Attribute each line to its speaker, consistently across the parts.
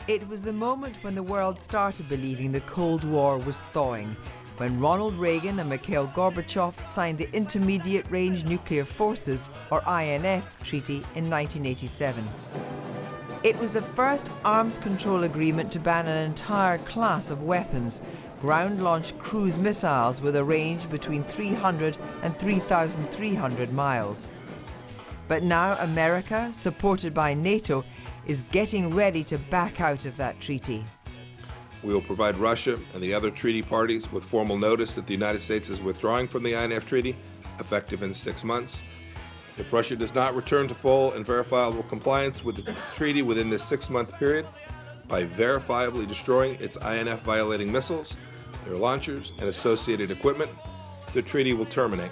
Speaker 1: It was the moment when the world started believing the Cold War was thawing, when Ronald Reagan and Mikhail Gorbachev signed the Intermediate Range Nuclear Forces, or INF, Treaty in 1987. It was the first arms control agreement to ban an entire class of weapons, ground-launched cruise missiles with a range between 300 and 3,300 miles. But now America, supported by NATO, is getting ready to back out of that treaty.
Speaker 2: We will provide Russia and the other treaty parties with formal notice that the United States is withdrawing from the INF Treaty, effective in 6 months. If Russia does not return to full and verifiable compliance with the treaty within this 6-month period, by verifiably destroying its INF-violating missiles, their launchers, and associated equipment, the treaty will terminate.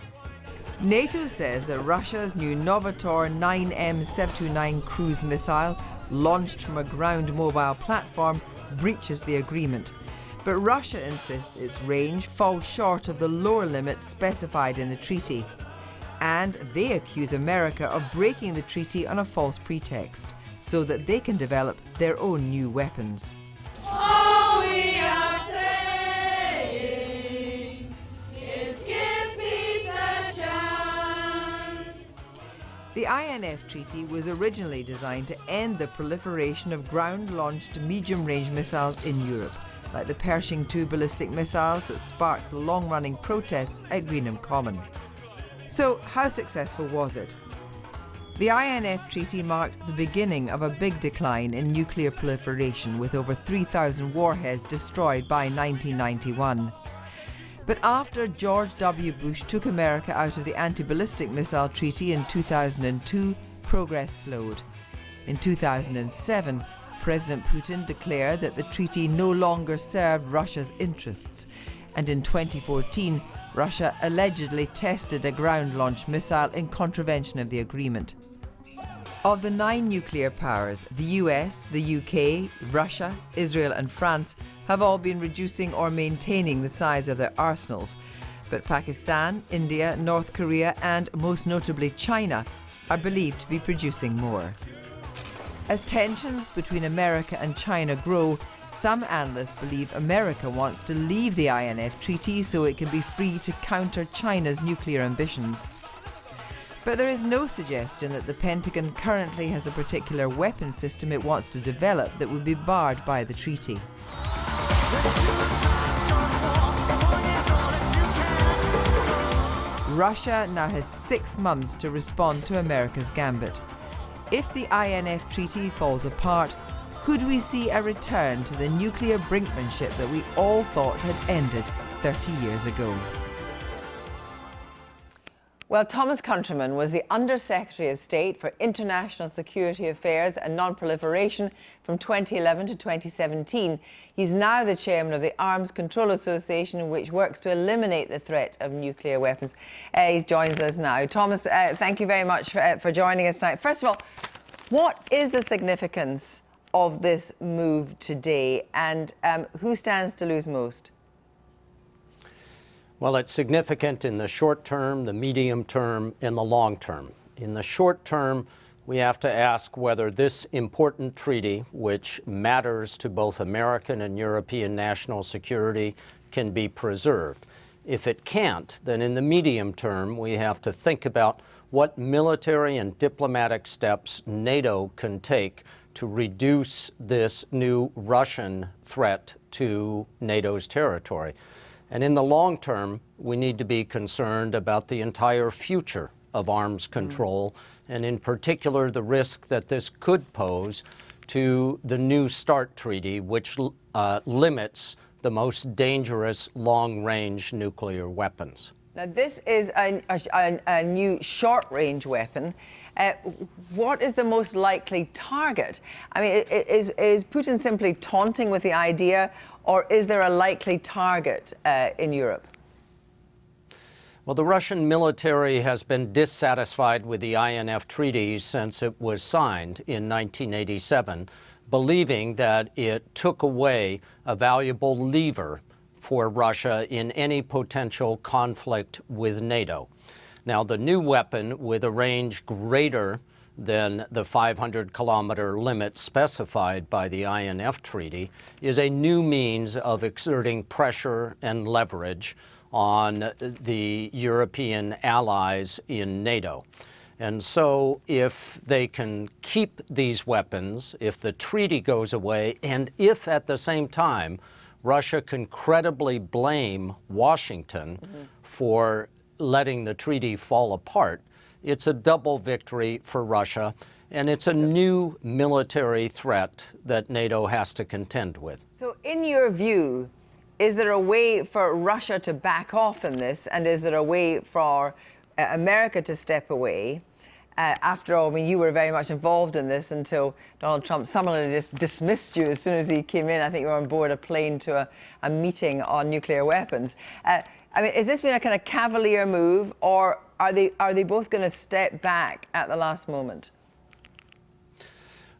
Speaker 1: NATO says that Russia's new Novator 9M 729 cruise missile, launched from a ground mobile platform, breaches the agreement. But Russia insists its range falls short of the lower limits specified in the treaty. And they accuse America of breaking the treaty on a false pretext, so that they can develop their own new weapons.
Speaker 3: All we are saying is give peace a chance.
Speaker 1: The INF Treaty was originally designed to end the proliferation of ground-launched medium-range missiles in Europe, like the Pershing II ballistic missiles that sparked the long-running protests at Greenham Common. So, how successful was it? The INF Treaty marked the beginning of a big decline in nuclear proliferation, with over 3,000 warheads destroyed by 1991. But after George W. Bush took America out of the Anti-Ballistic Missile Treaty in 2002, progress slowed. In 2007, President Putin declared that the treaty no longer served Russia's interests, and in 2014, Russia allegedly tested a ground-launched missile in contravention of the agreement. Of the 9 nuclear powers, the US, the UK, Russia, Israel and France have all been reducing or maintaining the size of their arsenals. But Pakistan, India, North Korea and, most notably, China are believed to be producing more. As tensions between America and China grow, some analysts believe America wants to leave the INF Treaty so it can be free to counter China's nuclear ambitions. But there is no suggestion that the Pentagon currently has a particular weapons system it wants to develop that would be barred by the treaty. Russia now has 6 months to respond to America's gambit. If the INF Treaty falls apart, could we see a return to the nuclear brinkmanship that we all thought had ended 30 years ago? Well, Thomas Countryman was the Under-Secretary of State for International Security Affairs and Nonproliferation from 2011 to 2017. He's now the chairman of the Arms Control Association, which works to eliminate the threat of nuclear weapons. He joins us now. Thomas, thank you very much for joining us tonight. First of all, what is the significance of this move today, and who stands to lose most?
Speaker 4: Well, it's significant in the short term, the medium term, and the long term. In the short term, we have to ask whether this important treaty, which matters to both American and European national security, can be preserved. If it can't, then in the medium term, we have to think about what military and diplomatic steps NATO can take to reduce this new Russian threat to NATO's territory. And in the long term, we need to be concerned about the entire future of arms control, and in particular the risk that this could pose to the New START treaty, which limits the most dangerous long-range nuclear weapons.
Speaker 1: Now, this is a new short-range weapon. What is the most likely target? I mean, is Putin simply taunting with the idea, or is there a likely target in Europe?
Speaker 4: Well, the Russian military has been dissatisfied with the INF Treaty since it was signed in 1987, believing that it took away a valuable lever for Russia in any potential conflict with NATO. Now, the new weapon, with a range greater than the 500-kilometer limit specified by the INF Treaty, is a new means of exerting pressure and leverage on the European allies in NATO. And so if they can keep these weapons, if the treaty goes away, and if at the same time Russia can credibly blame Washington for letting the treaty fall apart, it's a double victory for Russia, and it's a new military threat that NATO has to contend with.
Speaker 1: So in your view, is there a way for Russia to back off in this, and is there a way for America to step away? After all, I mean, you were very much involved in this until Donald Trump summarily just dismissed you as soon as he came in. I think you were on board a plane to a meeting on nuclear weapons. I mean, has this been a kind of cavalier move, or are they both going to step back at the last moment?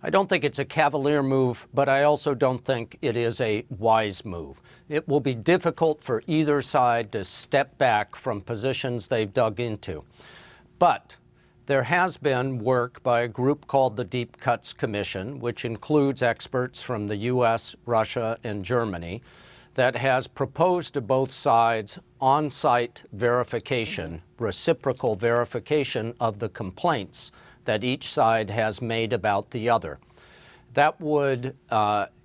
Speaker 4: I don't think it's a cavalier move, but I also don't think it is a wise move. It will be difficult for either side to step back from positions they've dug into. But there has been work by a group called the Deep Cuts Commission, which includes experts from the U.S., Russia, and Germany, that has proposed to both sides on-site verification, reciprocal verification of the complaints that each side has made about the other. That would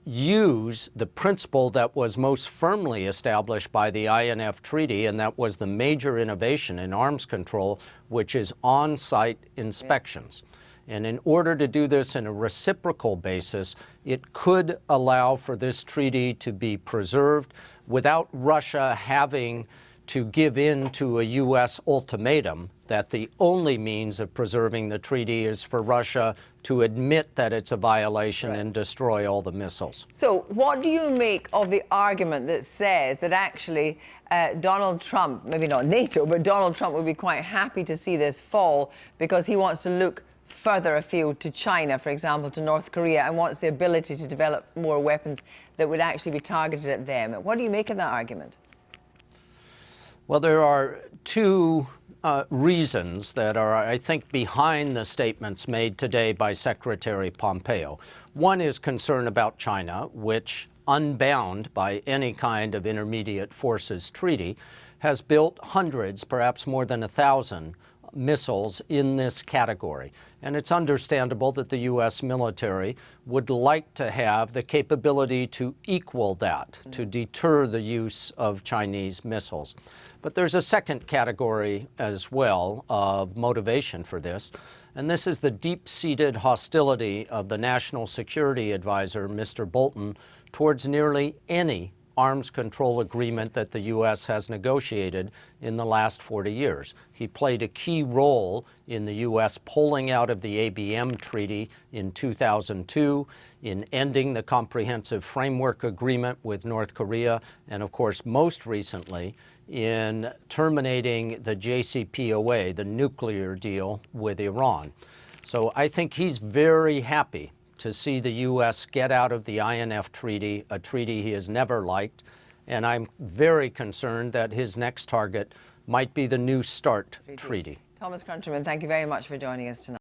Speaker 4: use the principle that was most firmly established by the INF Treaty, and that was the major innovation in arms control, which is on-site inspections. And in order to do this in a reciprocal basis, it could allow for this treaty to be preserved without Russia having to give in to a U.S. ultimatum that the only means of preserving the treaty is for Russia to admit that it's a violation and destroy all the missiles.
Speaker 1: So what do you make of the argument that says that actually Donald Trump, maybe not NATO, but Donald Trump would be quite happy to see this fall because he wants to look further afield to China, for example, to North Korea, and wants the ability to develop more weapons that would actually be targeted at them? What do you make of that argument?
Speaker 4: Well, there are two reasons that are, I think, behind the statements made today by Secretary Pompeo. One is concern about China, which, unbound by any kind of intermediate forces treaty, has built hundreds, perhaps more than 1,000, missiles in this category. And it's understandable that the U.S. military would like to have the capability to equal that, to deter the use of Chinese missiles. But there's a second category as well of motivation for this, and this is the deep-seated hostility of the National Security Advisor, Mr. Bolton, towards nearly any arms control agreement that the U.S. has negotiated in the last 40 years. He played a key role in the U.S. pulling out of the ABM Treaty in 2002, in ending the Comprehensive Framework Agreement with North Korea, and of course, most recently, in terminating the JCPOA, the nuclear deal with Iran. So I think he's very happy to see the U.S. get out of the INF Treaty, a treaty he has never liked, and I'm very concerned that his next target might be the New START treaty.
Speaker 1: Thomas Countryman, thank you very much for joining us tonight.